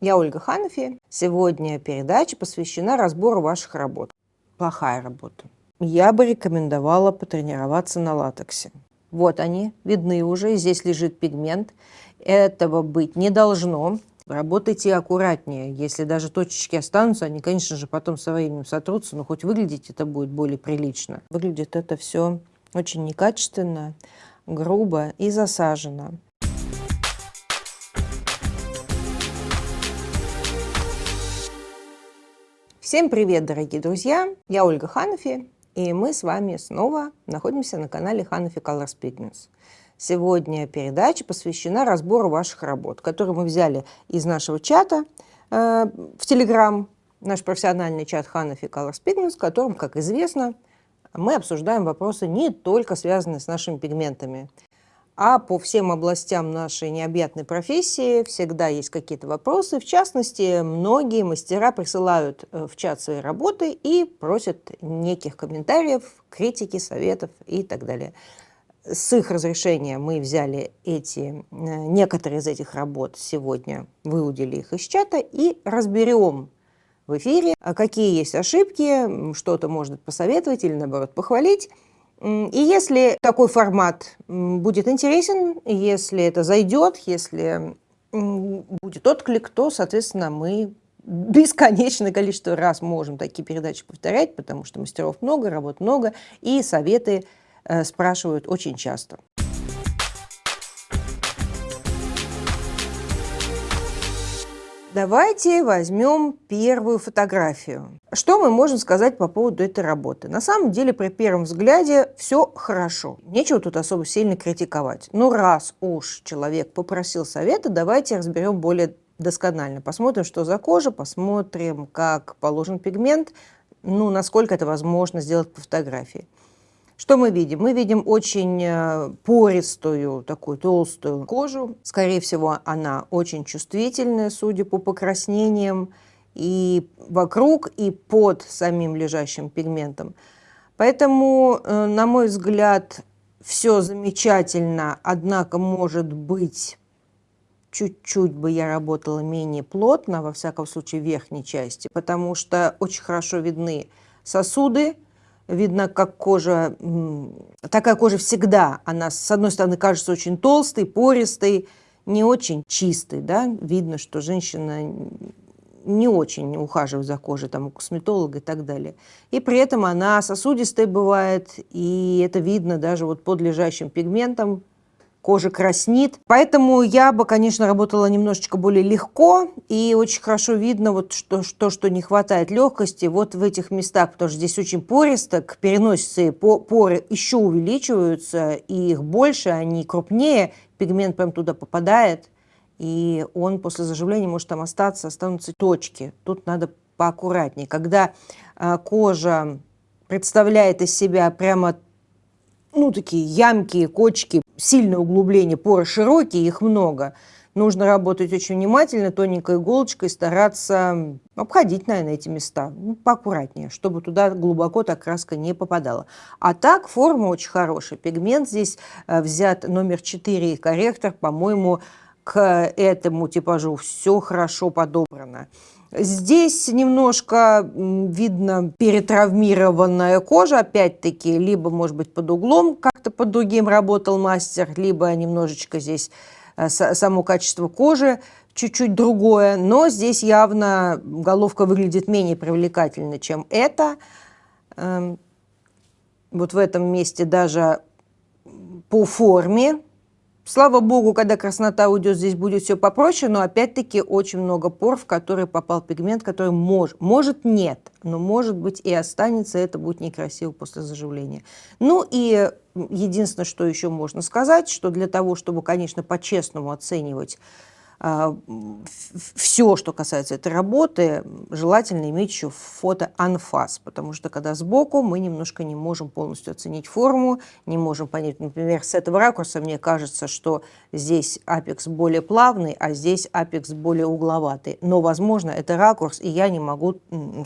Я Ольга Ханафи. Сегодня передача посвящена разбору ваших работ. Плохая работа. Я бы рекомендовала потренироваться на латексе. Вот они, видны уже, здесь лежит пигмент. Этого быть не должно. Работайте аккуратнее. Если даже точечки останутся, они, конечно же, потом со временем сотрутся, но хоть выглядеть это будет более прилично. Выглядит это все очень некачественно, грубо и засажено. Всем привет, дорогие друзья! Я Ольга Ханафи, и мы с вами снова находимся на канале Hanafi Colors Pigments. Сегодня передача посвящена разбору ваших работ, которые мы взяли из нашего чата в Telegram, наш профессиональный чат Hanafi Colors Pigments, в котором, как известно, мы обсуждаем вопросы не только связанные с нашими пигментами, а по всем областям нашей необъятной профессии всегда есть какие-то вопросы. В частности, многие мастера присылают в чат свои работы и просят неких комментариев, критики, советов и так далее. С их разрешения мы взяли некоторые из этих работ сегодня, выудили их из чата и разберем в эфире, какие есть ошибки, что-то может посоветовать или, наоборот, похвалить. И если такой формат будет интересен, если это зайдет, если будет отклик, то, соответственно, мы бесконечное количество раз можем такие передачи повторять, потому что мастеров много, работ много, и советы спрашивают очень часто. Давайте возьмем первую фотографию. Что мы можем сказать по поводу этой работы? На самом деле, при первом взгляде все хорошо. Нечего тут особо сильно критиковать. Но раз уж человек попросил совета, давайте разберем более досконально. Посмотрим, что за кожа, посмотрим, как положен пигмент, насколько это возможно сделать по фотографии. Что мы видим? Мы видим очень пористую, такую толстую кожу. Скорее всего, она очень чувствительная, судя по покраснениям и вокруг, и под самим лежащим пигментом. Поэтому, на мой взгляд, все замечательно, однако, может быть, чуть-чуть бы я работала менее плотно, во всяком случае, в верхней части, потому что очень хорошо видны сосуды. Видно, как кожа, такая кожа всегда, она с одной стороны кажется очень толстой, пористой, не очень чистой, да, видно, что женщина не очень ухаживает за кожей, там, у косметолога и так далее. И при этом она сосудистая бывает, и это видно даже вот под лежащим пигментом. Кожа краснит. Поэтому я бы, конечно, работала немножечко более легко. И очень хорошо видно, вот что не хватает легкости вот в этих местах, потому что здесь очень пористо, к переносице поры еще увеличиваются, и их больше, они крупнее, пигмент прям туда попадает, и он после заживления может там останутся точки. Тут надо поаккуратнее. Когда кожа представляет из себя прямо такие ямки, кочки, сильное углубление, поры широкие, их много. Нужно работать очень внимательно, тоненькой иголочкой, стараться обходить, наверное, эти места поаккуратнее, чтобы туда глубоко так краска не попадала. А так форма очень хорошая. Пигмент здесь взят номер 4 корректор, по-моему, к этому типажу все хорошо подобрано. Здесь немножко видно перетравмированная кожа, опять-таки, либо, может быть, под углом как-то под другим работал мастер, либо немножечко здесь само качество кожи чуть-чуть другое, но здесь явно головка выглядит менее привлекательно, чем это. Вот в этом месте даже по форме. Слава богу, когда краснота уйдет, здесь будет все попроще, но опять-таки очень много пор, в которые попал пигмент, который может нет, но может быть и останется, это будет некрасиво после заживления. И единственное, что еще можно сказать, что для того, чтобы, конечно, по-честному оценивать все, что касается этой работы, желательно иметь еще фото анфас, потому что когда сбоку, мы немножко не можем полностью оценить форму, не можем понять, например, с этого ракурса мне кажется, что здесь апекс более плавный, а здесь апекс более угловатый. Но, возможно, это ракурс, и я не могу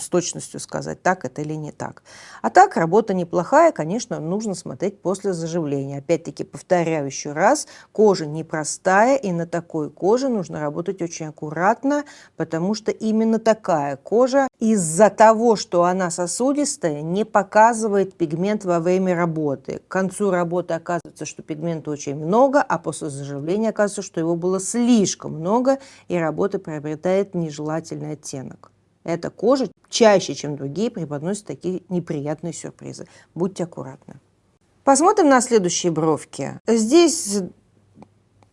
с точностью сказать, так это или не так. А так, работа неплохая, конечно, нужно смотреть после заживления. Опять-таки, повторяю еще раз, кожа непростая, и на такой коже нужно нужно работать очень аккуратно, потому что именно такая кожа из-за того, что она сосудистая, не показывает пигмент во время работы. К концу работы оказывается, что пигмента очень много, а после заживления оказывается, что его было слишком много, и работа приобретает нежелательный оттенок. Эта кожа чаще, чем другие, преподносит такие неприятные сюрпризы. Будьте аккуратны. Посмотрим на следующие бровки. Здесь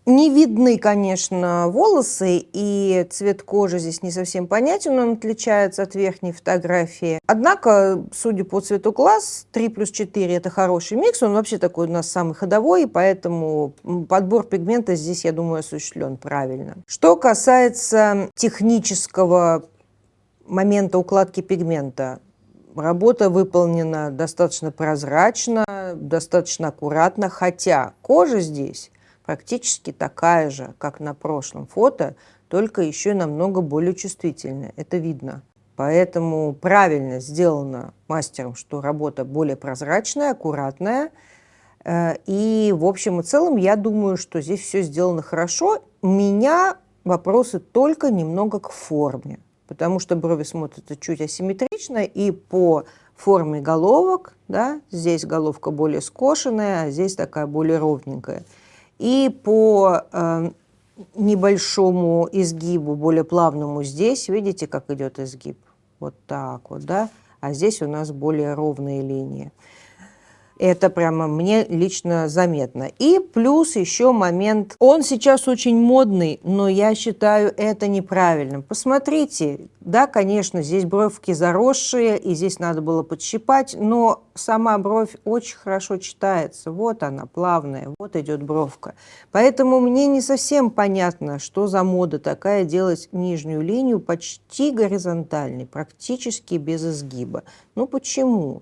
не видны, конечно, волосы, и цвет кожи здесь не совсем понятен, он отличается от верхней фотографии. Однако, судя по цвету глаз, 3+4 это хороший микс, он вообще такой у нас самый ходовой, и поэтому подбор пигмента здесь, я думаю, осуществлен правильно. Что касается технического момента укладки пигмента, работа выполнена достаточно прозрачно, достаточно аккуратно, хотя кожа здесь практически такая же, как на прошлом фото, только еще и намного более чувствительная. Это видно. Поэтому правильно сделано мастером, что работа более прозрачная, аккуратная. И в общем и целом я думаю, что здесь все сделано хорошо. У меня вопросы только немного к форме, потому что брови смотрятся чуть асимметрично, и по форме головок, да, здесь головка более скошенная, а здесь такая более ровненькая. И по небольшому изгибу, более плавному здесь, видите, как идет изгиб? Вот так вот, да? А здесь у нас более ровные линии. Это прямо мне лично заметно. И плюс еще момент. Он сейчас очень модный, но я считаю это неправильным. Посмотрите, да, конечно, здесь бровки заросшие, и здесь надо было подщипать, но сама бровь очень хорошо читается. Вот она, плавная, вот идет бровка. Поэтому мне не совсем понятно, что за мода такая делать нижнюю линию почти горизонтальной, практически без изгиба. Ну почему?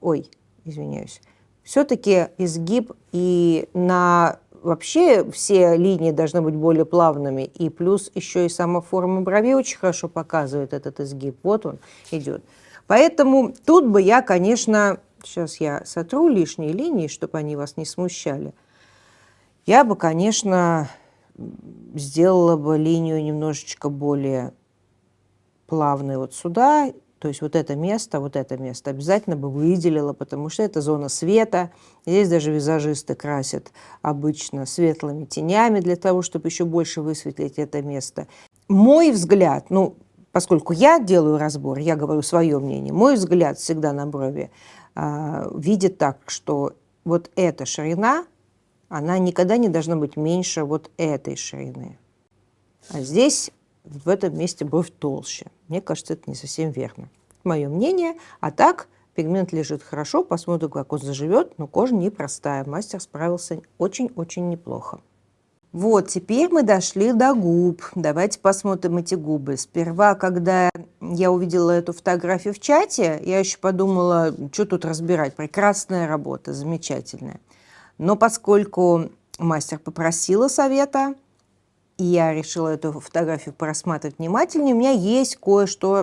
Ой. Извиняюсь. Все-таки изгиб и вообще все линии должны быть более плавными. И плюс еще и сама форма бровей очень хорошо показывает этот изгиб. Вот он идет. Поэтому тут бы я, конечно, сейчас я сотру лишние линии, чтобы они вас не смущали. Я бы, конечно, сделала бы линию немножечко более плавной вот сюда. То есть вот это место обязательно бы выделила, потому что это зона света. Здесь даже визажисты красят обычно светлыми тенями для того, чтобы еще больше высветлить это место. Мой взгляд, поскольку я делаю разбор, я говорю свое мнение, мой взгляд всегда на брови видит так, что вот эта ширина, она никогда не должна быть меньше вот этой ширины. А здесь в этом месте бровь толще. Мне кажется, это не совсем верно. Мое мнение. А так, пигмент лежит хорошо, посмотрим, как он заживет, но кожа непростая. Мастер справился очень-очень неплохо. Вот, теперь мы дошли до губ. Давайте посмотрим эти губы. Сперва, когда я увидела эту фотографию в чате, я еще подумала, что тут разбирать. Прекрасная работа, замечательная. Но поскольку мастер попросила совета, и я решила эту фотографию просматривать внимательнее, у меня есть кое-какие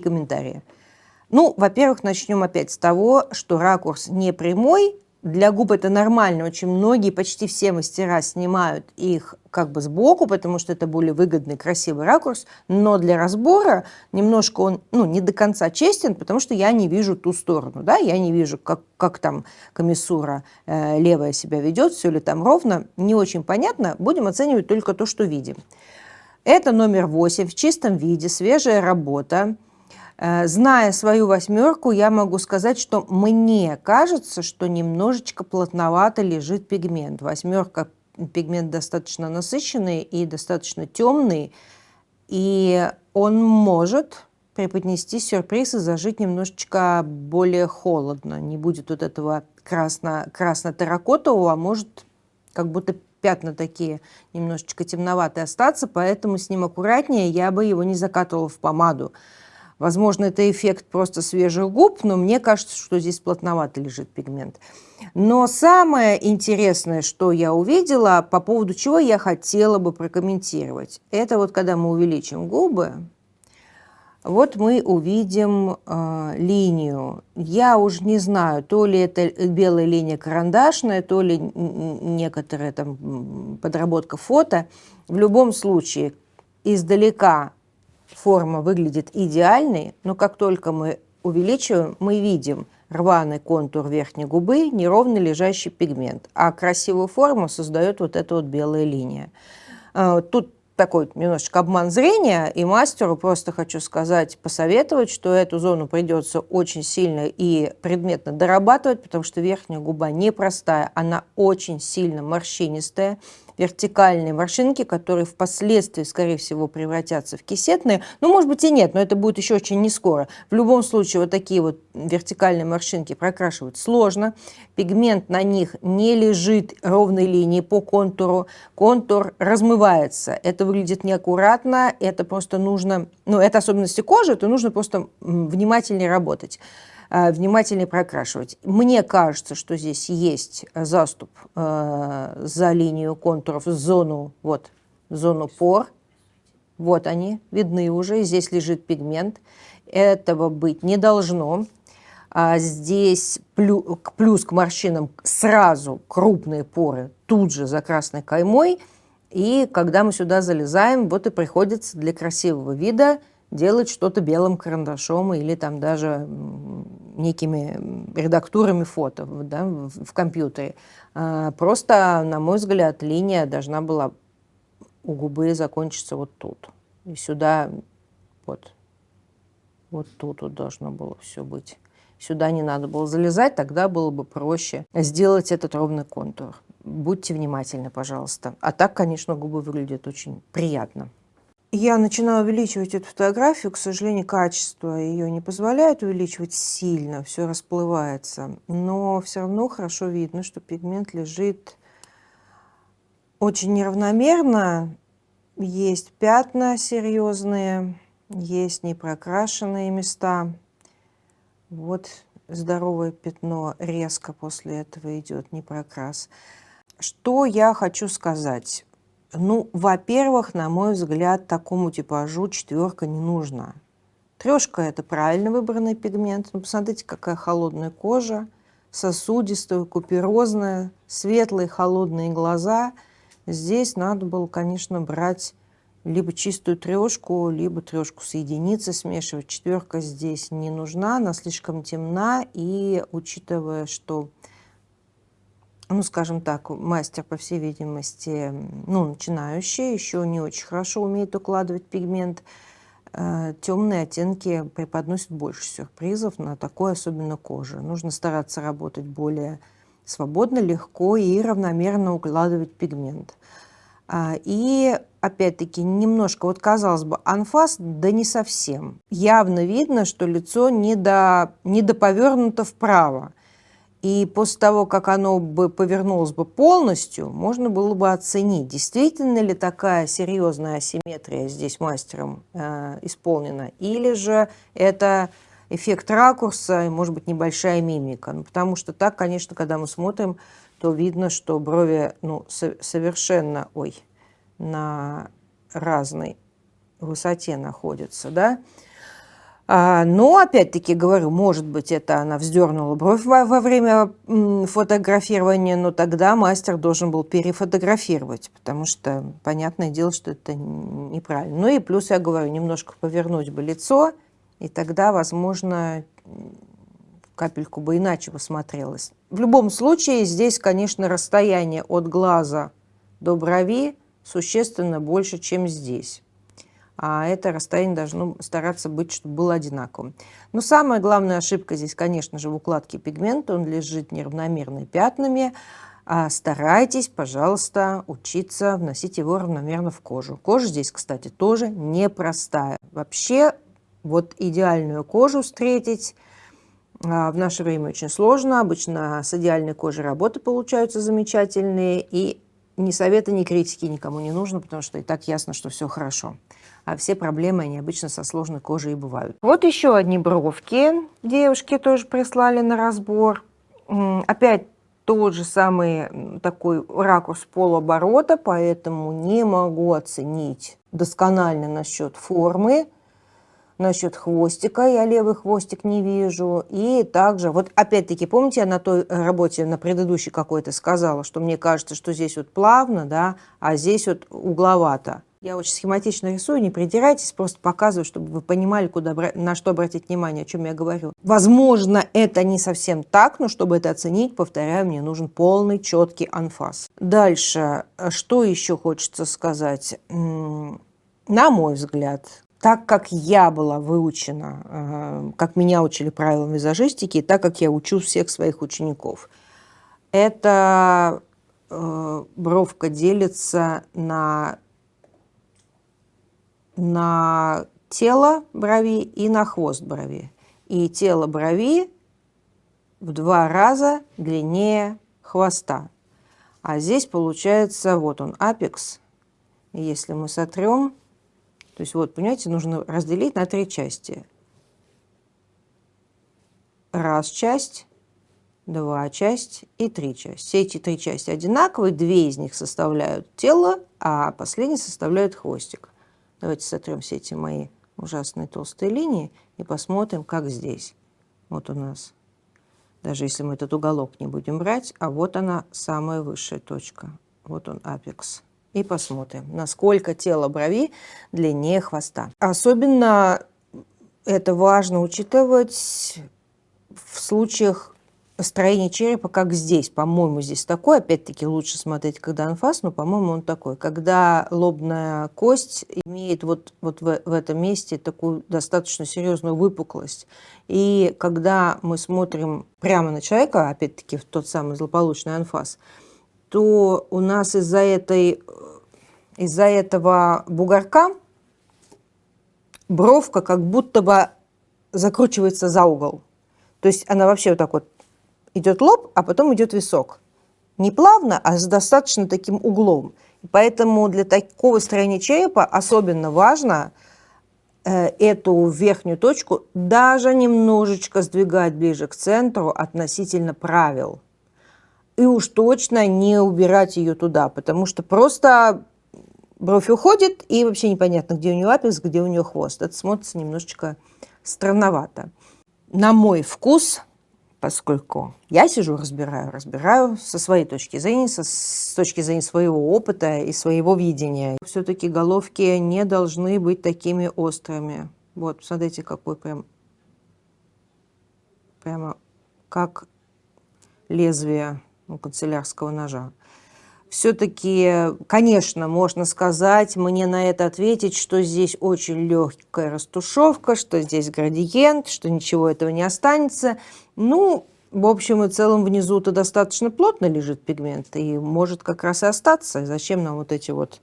комментарии. Во-первых, начнем опять с того, что ракурс не прямой. Для губ это нормально. Очень многие, почти все мастера снимают их как бы сбоку, потому что это более выгодный, красивый ракурс. Но для разбора немножко он не до конца честен, потому что я не вижу ту сторону. Да? Я не вижу, как там комиссура левая себя ведет, все ли там ровно. Не очень понятно. Будем оценивать только то, что видим. Это номер 8 в чистом виде, свежая работа. Зная свою 8, я могу сказать, что мне кажется, что немножечко плотновато лежит пигмент. 8 пигмент достаточно насыщенный и достаточно темный, и он может преподнести сюрприз и зажить немножечко более холодно. Не будет вот этого красно-терракотового, а может как будто пятна такие немножечко темноватые остаться, поэтому с ним аккуратнее, я бы его не закатывала в помаду. Возможно, это эффект просто свежих губ, но мне кажется, что здесь плотновато лежит пигмент. Но самое интересное, что я увидела, по поводу чего я хотела бы прокомментировать, это вот когда мы увеличим губы, Вот мы увидим линию. Я уже не знаю, то ли это белая линия карандашная, то ли некоторая там подработка фото. В любом случае, издалека форма выглядит идеальной, но как только мы увеличиваем, мы видим рваный контур верхней губы, неровно лежащий пигмент. А красивую форму создает вот эта вот белая линия. Тут такой немножечко обман зрения, и мастеру просто хочу сказать, посоветовать, что эту зону придется очень сильно и предметно дорабатывать, потому что верхняя губа непростая, она очень сильно морщинистая. Вертикальные морщинки, которые впоследствии, скорее всего, превратятся в кисетные. Ну, может быть и нет, но это будет еще очень не скоро. В любом случае, вот такие вот вертикальные морщинки прокрашивать сложно. Пигмент на них не лежит ровной линией по контуру. Контур размывается. Это выглядит неаккуратно, это просто нужно, ну, это особенности кожи, это нужно просто внимательнее работать. Внимательнее прокрашивать. Мне кажется, что здесь есть заступ за линию контуров, зону пор. Вот они, видны уже. Здесь лежит пигмент. Этого быть не должно. Здесь плюс к морщинам сразу крупные поры, тут же за красной каймой. И когда мы сюда залезаем, вот и приходится для красивого вида делать что-то белым карандашом или там даже некими редактурами фото, да, в компьютере. Просто, на мой взгляд, линия должна была у губы закончиться вот тут. И сюда вот тут вот должно было все быть. Сюда не надо было залезать, тогда было бы проще сделать этот ровный контур. Будьте внимательны, пожалуйста. А так, конечно, губы выглядят очень приятно. Я начинаю увеличивать эту фотографию, к сожалению, качество ее не позволяет увеличивать сильно, все расплывается, но все равно хорошо видно, что пигмент лежит очень неравномерно, есть пятна серьезные, есть непрокрашенные места. Вот здоровое пятно резко после этого идет непрокрас. Что я хочу сказать? Ну, во-первых, на мой взгляд, такому типажу 4 не нужна. 3 – это правильно выбранный пигмент. Ну, посмотрите, какая холодная кожа, сосудистая, куперозная, светлые холодные глаза. Здесь надо было, конечно, брать либо чистую 3, либо 3 с единицей смешивать. 4 здесь не нужна, она слишком темна. И учитывая, что, ну, скажем так, мастер, по всей видимости, ну, начинающий, еще не очень хорошо умеет укладывать пигмент, темные оттенки преподносят больше сюрпризов на такой особенно коже. Нужно стараться работать более свободно, легко и равномерно укладывать пигмент. И опять-таки немножко, вот казалось бы, анфас, да не совсем. Явно видно, что лицо недоповернуто вправо. И после того, как оно бы повернулось бы полностью, можно было бы оценить, действительно ли такая серьезная асимметрия здесь мастером исполнена, или же это эффект ракурса и, может быть, небольшая мимика. Ну, потому что так, конечно, когда мы смотрим, то видно, что брови совершенно на разной высоте находятся, да. Но, опять-таки, говорю, может быть, это она вздернула бровь во время фотографирования, но тогда мастер должен был перефотографировать, потому что, понятное дело, что это неправильно. Ну и плюс, я говорю, немножко повернуть бы лицо, и тогда, возможно, капельку бы иначе бы смотрелось. В любом случае, здесь, конечно, расстояние от глаза до брови существенно больше, чем здесь. А это расстояние должно стараться быть, чтобы было одинаковым. Но самая главная ошибка здесь, конечно же, в укладке пигмента. Он лежит неравномерными пятнами. Старайтесь, пожалуйста, учиться вносить его равномерно в кожу. Кожа здесь, кстати, тоже непростая. Вообще, вот идеальную кожу встретить в наше время очень сложно. Обычно с идеальной кожей работы получаются замечательные. И ни совета, ни критики никому не нужно, потому что и так ясно, что все хорошо. А все проблемы, они обычно со сложной кожей и бывают. Вот еще одни бровки девушки тоже прислали на разбор. Опять тот же самый такой ракурс полуоборота, поэтому не могу оценить досконально насчет формы. Насчет хвостика я левый хвостик не вижу. И также, вот опять-таки, помните, я на той работе, на предыдущей какой-то сказала, что мне кажется, что здесь вот плавно, да, а здесь вот угловато. Я очень схематично рисую, не придирайтесь, просто показываю, чтобы вы понимали, на что обратить внимание, о чем я говорю. Возможно, это не совсем так, но чтобы это оценить, повторяю, мне нужен полный, четкий анфас. Дальше, что еще хочется сказать? На мой взгляд, так как я была выучена, как меня учили правилам визажистики, и так как я учу всех своих учеников, эта бровка делится на тело брови и на хвост брови. И тело брови в 2 раза длиннее хвоста. А здесь получается, вот он, апекс. И если мы сотрем, то есть вот, понимаете, нужно разделить на 3 части. 1 часть, 2 часть и 3 части. Все эти 3 части одинаковые, 2 из них составляют тело, а последний составляет хвостик. Давайте сотрем все эти мои ужасные толстые линии и посмотрим, как здесь. Вот у нас, даже если мы этот уголок не будем брать, а вот она, самая высшая точка. Вот он, апекс. И посмотрим, насколько тело брови длиннее хвоста. Особенно это важно учитывать в случаях построения черепа, как здесь. По-моему, здесь такой. Опять-таки, лучше смотреть, когда анфас, но, по-моему, он такой. Когда лобная кость имеет вот в этом месте такую достаточно серьезную выпуклость. И когда мы смотрим прямо на человека, опять-таки, в тот самый злополучный анфас, то у нас из-за этого бугорка бровка как будто бы закручивается за угол. То есть она вообще вот так вот идет лоб, а потом идет висок. Не плавно, а с достаточно таким углом. И поэтому для такого строения черепа особенно важно эту верхнюю точку даже немножечко сдвигать ближе к центру относительно правил. И уж точно не убирать ее туда, потому что просто бровь уходит, и вообще непонятно, где у нее апекс, где у нее хвост. Это смотрится немножечко странновато. На мой вкус, поскольку я сижу, разбираю со своей точки зрения, с точки зрения своего опыта и своего видения. Все-таки головки не должны быть такими острыми. Вот, посмотрите, какой прямо как лезвие канцелярского ножа. Все-таки, конечно, можно сказать, мне на это ответить, что здесь очень легкая растушевка, что здесь градиент, что ничего этого не останется. Ну, в общем и целом, внизу-то достаточно плотно лежит пигмент, и может как раз и остаться. Зачем нам вот эти вот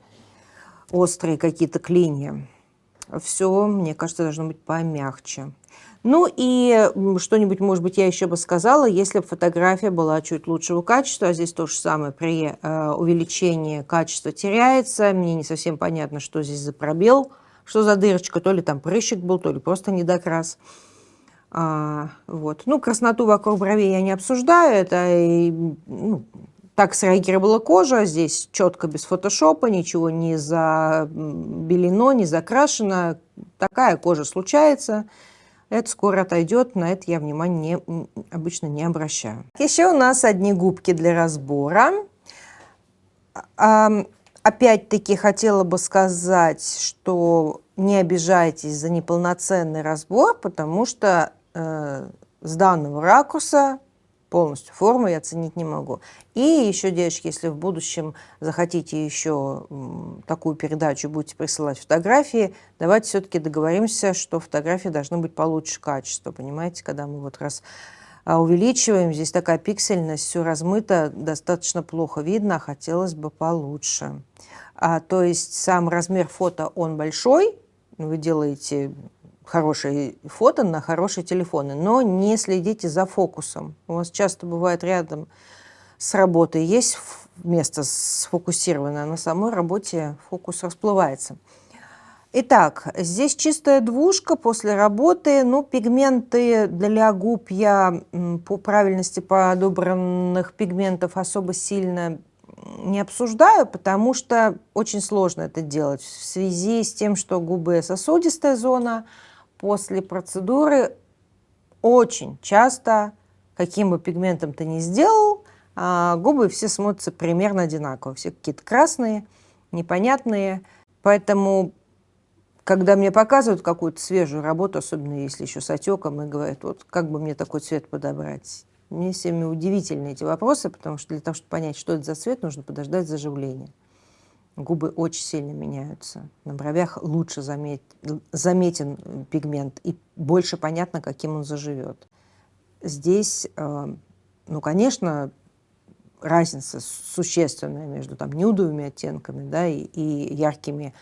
острые какие-то клинья? Все, мне кажется, должно быть помягче. Ну и что-нибудь, может быть, я еще бы сказала, если бы фотография была чуть лучшего качества, а здесь то же самое, при увеличении качества теряется, мне не совсем понятно, что здесь за пробел, что за дырочка, то ли там прыщик был, то ли просто недокрас. Вот. Ну, красноту вокруг бровей я не обсуждаю, это так среагировала кожа, здесь четко без фотошопа, ничего не забелено, не закрашено, такая кожа случается. Это скоро отойдет, на это я внимания обычно не обращаю. Еще у нас одни губки для разбора. Опять-таки хотела бы сказать, что не обижайтесь за неполноценный разбор, потому что с данного ракурса полностью форму я оценить не могу. И еще, девочки, если в будущем захотите еще такую передачу, будете присылать фотографии, давайте все-таки договоримся, что фотографии должны быть получше качества. Понимаете, когда мы вот раз увеличиваем, здесь такая пиксельность, все размыто, достаточно плохо видно, хотелось бы получше. То есть сам размер фото, он большой, вы делаете хорошие фото на хорошие телефоны, но не следите за фокусом. У вас часто бывает рядом с работой есть место сфокусированное, а на самой работе фокус расплывается. Итак, здесь чистая двушка после работы. Ну, пигменты для губ я по правильности подобранных пигментов особо сильно не обсуждаю, потому что очень сложно это делать в связи с тем, что губы сосудистая зона, после процедуры очень часто, каким бы пигментом ты ни сделал, губы все смотрятся примерно одинаково. Все какие-то красные, непонятные. Поэтому, когда мне показывают какую-то свежую работу, особенно если еще с отеком, и говорят, вот как бы мне такой цвет подобрать. Мне всеми удивительны эти вопросы, потому что для того, чтобы понять, что это за цвет, нужно подождать заживления. Губы очень сильно меняются. На бровях лучше заметен пигмент и больше понятно, каким он заживет. Здесь, ну, конечно, разница существенная между там нюдовыми оттенками, да, и яркими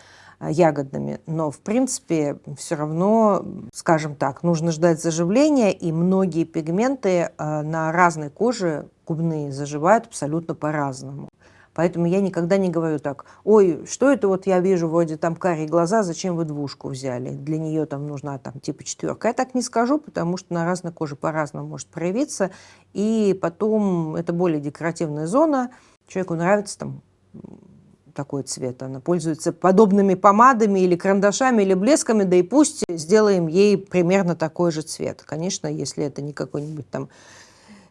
ягодными, но в принципе все равно, скажем так, нужно ждать заживления, и многие пигменты на разной коже губные заживают абсолютно по-разному. Поэтому я никогда не говорю так: ой, что это вот я вижу, вроде там карие глаза, зачем вы двушку взяли? Для нее там нужна там типа 4. Я так не скажу, потому что на разной коже по-разному может проявиться, и потом это более декоративная зона. Человеку нравится там такой цвет, она пользуется подобными помадами или карандашами, или блесками, да и пусть сделаем ей примерно такой же цвет. Конечно, если это не какой-нибудь там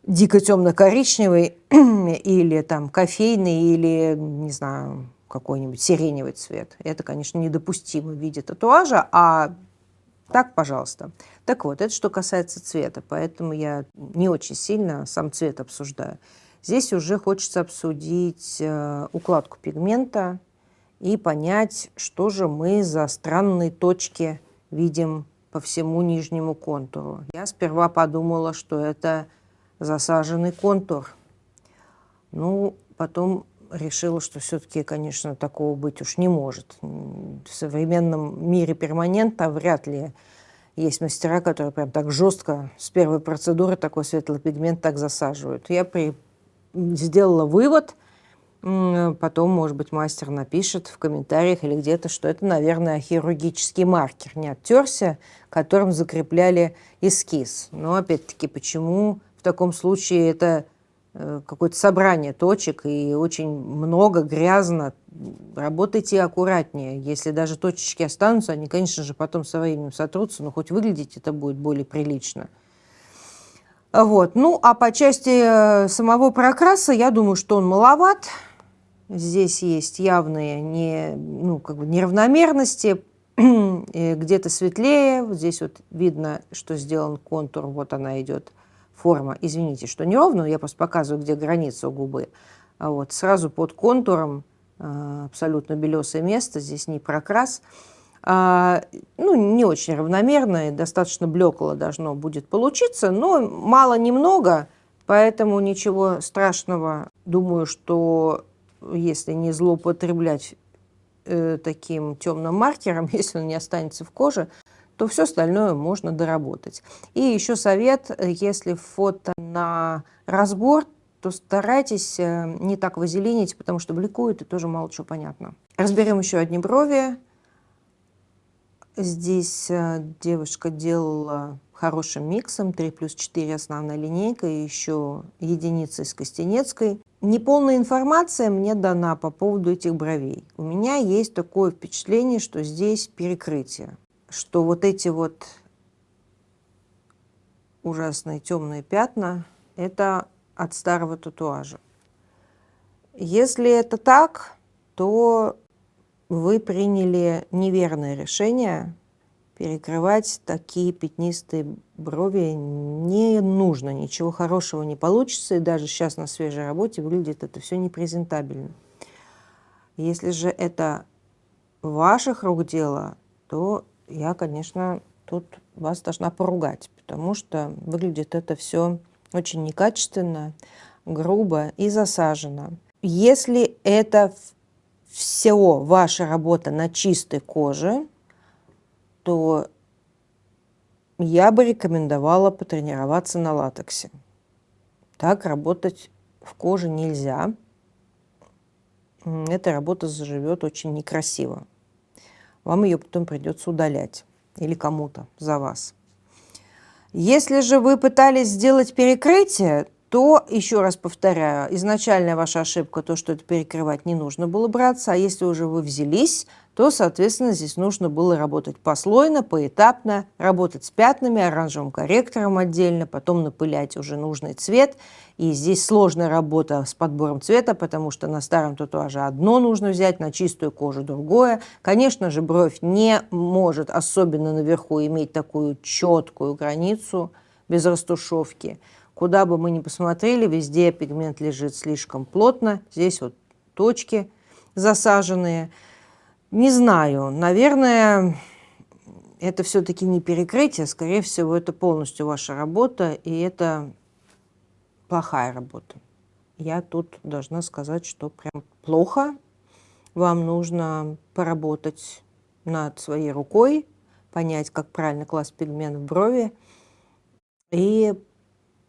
дико темно-коричневый или там кофейный, или, не знаю, какой-нибудь сиреневый цвет. Это, конечно, недопустимо в виде татуажа, а так, пожалуйста. Так вот, это что касается цвета, поэтому я не очень сильно сам цвет обсуждаю. Здесь уже хочется обсудить укладку пигмента и понять, что же мы за странные точки видим по всему нижнему контуру. Я сперва подумала, что это засаженный контур. Ну, потом решила, что все-таки, конечно, такого быть уж не может. В современном мире перманента вряд ли есть мастера, которые прям так жестко с первой процедуры такой светлый пигмент так засаживают. Я сделала вывод, потом, может быть, мастер напишет в комментариях или где-то, что это, наверное, хирургический маркер, не оттерся, которым закрепляли эскиз. Но, опять-таки, почему в таком случае это какое-то собрание точек и очень много, грязно? Работайте аккуратнее. Если даже точечки останутся, они, конечно же, потом со временем сотрутся, но хоть выглядеть это будет более прилично. Вот. Ну, а по части самого прокраса, я думаю, что он маловат. Здесь есть явные неравномерности. Где-то светлее. Вот здесь вот видно, что сделан контур. Вот она идет форма. Извините, что неровно, я просто показываю, где граница у губы. А вот сразу под контуром абсолютно белесое место. Здесь не прокрас. Не очень равномерно, достаточно блекло должно будет получиться, но мало-немного, поэтому ничего страшного. Думаю, что если не злоупотреблять таким темным маркером, если он не останется в коже, то все остальное можно доработать. И еще совет: если фото на разбор, то старайтесь не так вазелинить, потому что бликует и тоже мало чего понятно. Разберем еще одни брови. Здесь девушка делала хорошим миксом, 3+4 основная линейка и еще единица из Костенецкой. Неполная информация мне дана по поводу этих бровей. У меня есть такое впечатление, что здесь перекрытие, что вот эти вот ужасные темные пятна – это от старого татуажа. Если это так, то вы приняли неверное решение. Перекрывать такие пятнистые брови не нужно, ничего хорошего не получится, и даже сейчас на свежей работе выглядит это все непрезентабельно. Если же это ваших рук дело, то я, конечно, тут вас должна поругать, потому что выглядит это все очень некачественно, грубо и засажено. Если это все ваша работа на чистой коже, то я бы рекомендовала потренироваться на латексе. Так работать в коже нельзя. Эта работа заживет очень некрасиво. Вам ее потом придется удалять или кому-то за вас. Если же вы пытались сделать перекрытие, то, еще раз повторяю, изначальная ваша ошибка, то, что это перекрывать не нужно было браться, а если уже вы взялись, то, соответственно, здесь нужно было работать послойно, поэтапно, работать с пятнами, оранжевым корректором отдельно, потом напылять уже нужный цвет. И здесь сложная работа с подбором цвета, потому что на старом татуаже одно нужно взять, на чистую кожу другое. Конечно же, бровь не может, особенно наверху, иметь такую четкую границу без растушевки. Куда бы мы ни посмотрели, везде пигмент лежит слишком плотно. Здесь вот точки засаженные. Не знаю, наверное, это все-таки не перекрытие, скорее всего, это полностью ваша работа, и это плохая работа. Я тут должна сказать, что прям плохо. Вам нужно поработать над своей рукой, понять, как правильно класть пигмент в брови и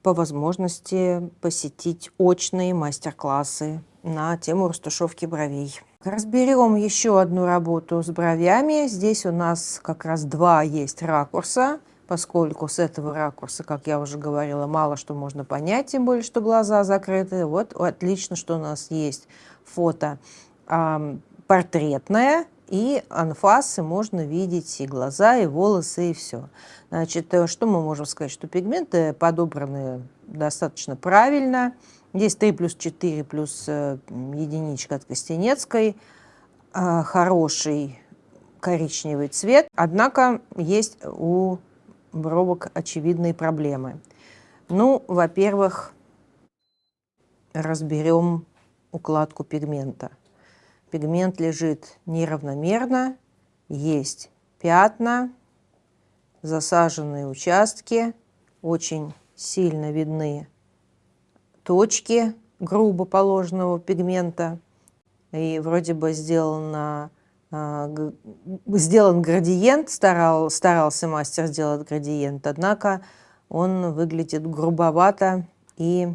по возможности посетить очные мастер-классы на тему растушевки бровей. Разберем еще одну работу с бровями. Здесь у нас как раз два есть ракурса, поскольку с этого ракурса, как я уже говорила, мало что можно понять, тем более, что глаза закрыты. Вот отлично, что у нас есть фото портретное, и анфасы можно видеть и глаза, и волосы, и все. Значит, что мы можем сказать? Что пигменты подобраны достаточно правильно. Здесь 3 плюс 4 плюс единичка от Костенецкой. Хороший коричневый цвет. Однако есть у бровок очевидные проблемы. Ну, во-первых, разберем укладку пигмента. Пигмент лежит неравномерно, есть пятна, засаженные участки, очень сильно видны точки грубо положенного пигмента. И вроде бы сделан градиент, старался мастер сделать градиент, однако он выглядит грубовато, и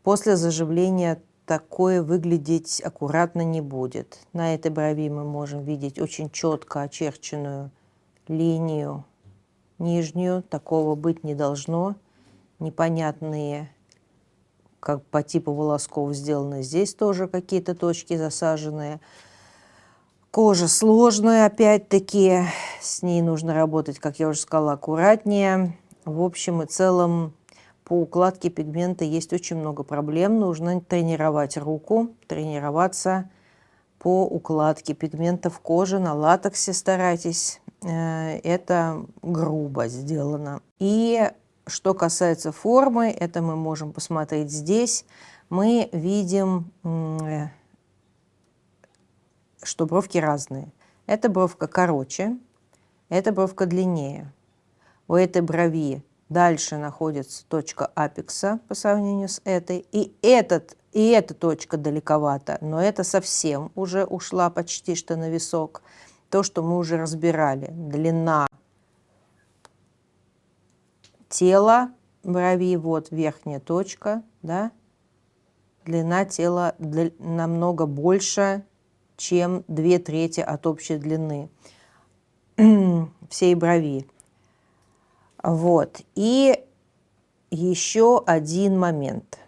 после заживления такое выглядеть аккуратно не будет. На этой брови мы можем видеть очень четко очерченную линию нижнюю. Такого быть не должно. Непонятные, как по типу волосков сделаны. Здесь тоже какие-то точки засаженные. Кожа сложная, опять-таки. С ней нужно работать, как я уже сказала, аккуратнее. В общем и целом, по укладке пигмента есть очень много проблем. Нужно тренировать руку, тренироваться по укладке пигмента в коже. На латексе старайтесь. Это грубо сделано. И что касается формы, это мы можем посмотреть здесь. Мы видим, что бровки разные. Эта бровка короче, эта бровка длиннее. У этой брови дальше находится точка апекса по сравнению с этой. И эта точка далековато, но это совсем уже ушла почти что на висок. То, что мы уже разбирали. Длина тела брови, вот верхняя точка, да? Длина тела намного больше, чем 2/3 от общей длины всей брови. Вот. И еще один момент.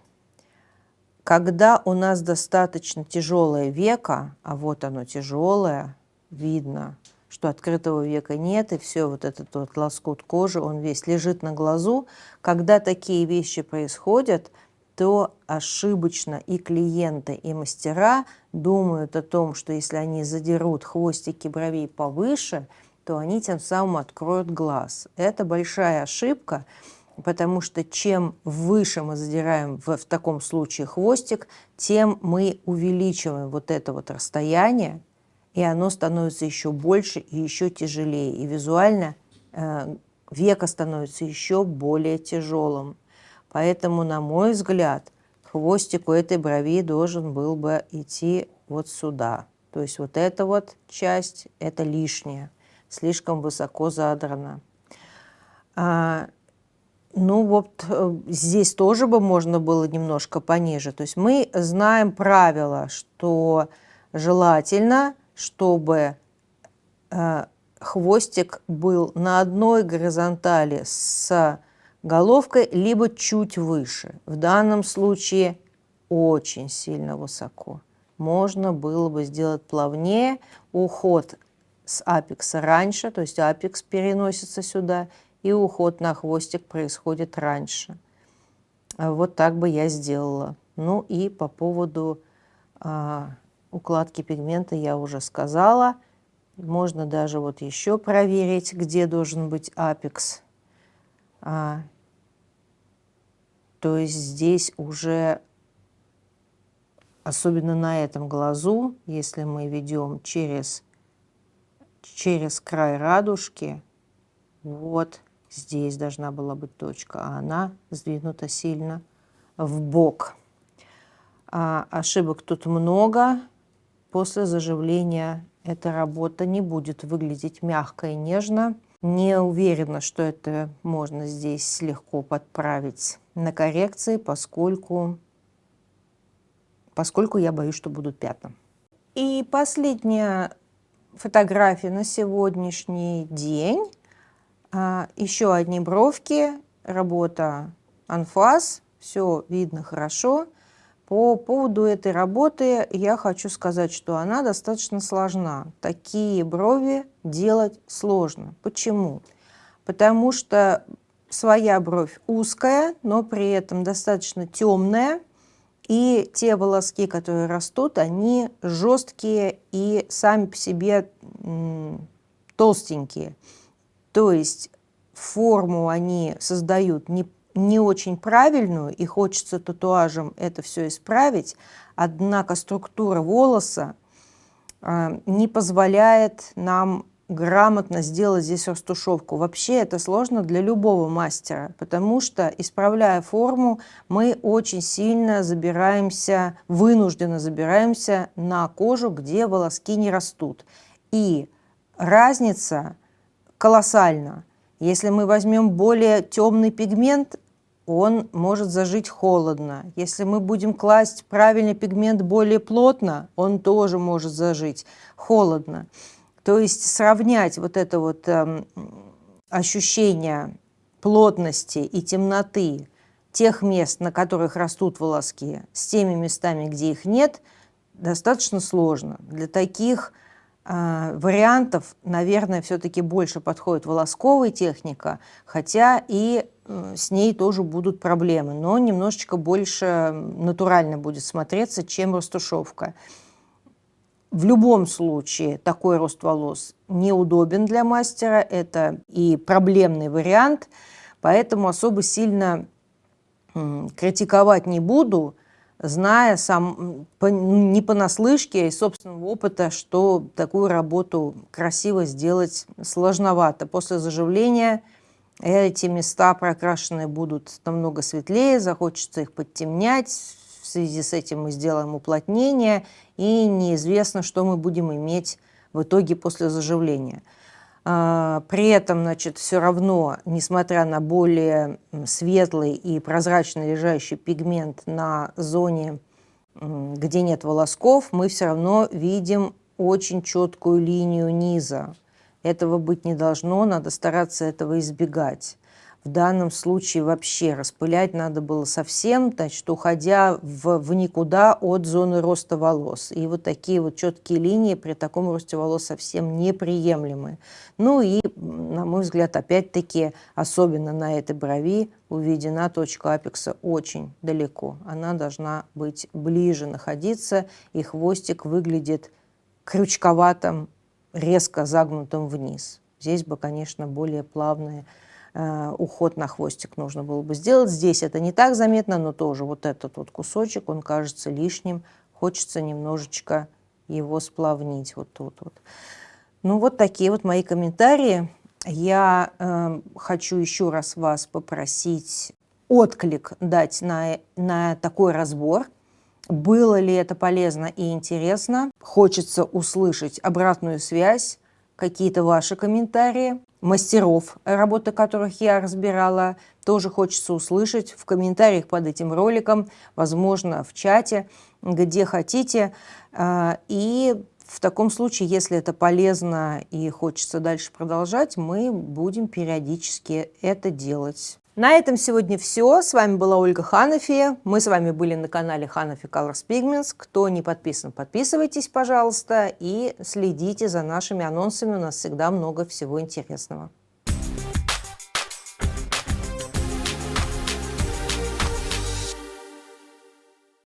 Когда у нас достаточно тяжелое веко, а вот оно тяжелое, видно, что открытого века нет, и все вот этот вот лоскут кожи, он весь лежит на глазу. Когда такие вещи происходят, то ошибочно и клиенты, и мастера думают о том, что если они задерут хвостики бровей повыше, то они тем самым откроют глаз. Это большая ошибка, потому что чем выше мы задираем в таком случае хвостик, тем мы увеличиваем вот это вот расстояние, и оно становится еще больше и еще тяжелее. И визуально веко становится еще более тяжелым. Поэтому, на мой взгляд, хвостик у этой брови должен был бы идти вот сюда. То есть вот эта вот часть, это лишнее, слишком высоко задрано. Ну вот здесь тоже бы можно было немножко пониже. То есть мы знаем правило, что желательно, чтобы хвостик был на одной горизонтали с головкой, либо чуть выше. В данном случае очень сильно высоко. можно было бы сделать плавнее, уход с апекса раньше, то есть апекс переносится сюда, и уход на хвостик происходит раньше. Вот так бы я сделала. Ну и по поводу укладки пигмента я уже сказала. Можно даже вот еще проверить, где должен быть апекс. То есть здесь уже, особенно на этом глазу, если мы ведем через край радужки, вот здесь должна была быть точка, а она сдвинута сильно в бок. Ошибок тут много. После заживления эта работа не будет выглядеть мягко и нежно. Не уверена, что это можно здесь легко подправить на коррекции, поскольку я боюсь, что будут пятна. И последняя фотография на сегодняшний день. Еще одни бровки, работа анфас, все видно хорошо. По поводу этой работы я хочу сказать, что она достаточно сложна. Такие брови делать сложно. Почему? Потому что своя бровь узкая, но при этом достаточно темная. И те волоски, которые растут, они жесткие и сами по себе толстенькие. То есть форму они создают не очень правильную, и хочется татуажем это все исправить, однако структура волоса не позволяет нам грамотно сделать здесь растушевку. Вообще это сложно для любого мастера, потому что, исправляя форму, мы очень сильно вынужденно забираемся на кожу, где волоски не растут. И разница колоссальна. Если мы возьмем более темный пигмент, он может зажить холодно. Если мы будем класть правильный пигмент более плотно, он тоже может зажить холодно. То есть сравнять вот это вот ощущение плотности и темноты тех мест, на которых растут волоски, с теми местами, где их нет, достаточно сложно. Для таких вариантов, наверное, все-таки больше подходит волосковая техника, хотя и с ней тоже будут проблемы, но немножечко больше натурально будет смотреться, чем растушевка. В любом случае такой рост волос неудобен для мастера, это и проблемный вариант, поэтому особо сильно критиковать не буду, зная не понаслышке, а из собственного опыта, что такую работу красиво сделать сложновато. После заживления эти места прокрашенные будут намного светлее, захочется их подтемнять. В связи с этим мы сделаем уплотнение, и неизвестно, что мы будем иметь в итоге после заживления. При этом, значит, все равно, несмотря на более светлый и прозрачно лежащий пигмент на зоне, где нет волосков, мы все равно видим очень четкую линию низа. Этого быть не должно, надо стараться этого избегать. В данном случае вообще распылять надо было совсем, значит, уходя в никуда от зоны роста волос. И вот такие вот четкие линии при таком росте волос совсем неприемлемы. Ну и, на мой взгляд, опять-таки, особенно на этой брови уведена точка апекса очень далеко. Она должна быть ближе находиться, и хвостик выглядит крючковатым, резко загнутым вниз. Здесь бы, конечно, более плавные уход на хвостик нужно было бы сделать. Здесь это не так заметно, но тоже вот этот вот кусочек, он кажется лишним. Хочется немножечко его сплавнить вот тут вот. Ну вот такие вот мои комментарии. Я хочу еще раз вас попросить отклик дать на такой разбор. Было ли это полезно и интересно? Хочется услышать обратную связь, какие-то ваши комментарии. Мастеров, работы которых я разбирала, тоже хочется услышать в комментариях под этим роликом, возможно, в чате, где хотите. И в таком случае, если это полезно и хочется дальше продолжать, мы будем периодически это делать. На этом сегодня все. С вами была Ольга Ханафи. Мы с вами были на канале Hanafi Colors Pigments. Кто не подписан, подписывайтесь, пожалуйста, и следите за нашими анонсами. У нас всегда много всего интересного.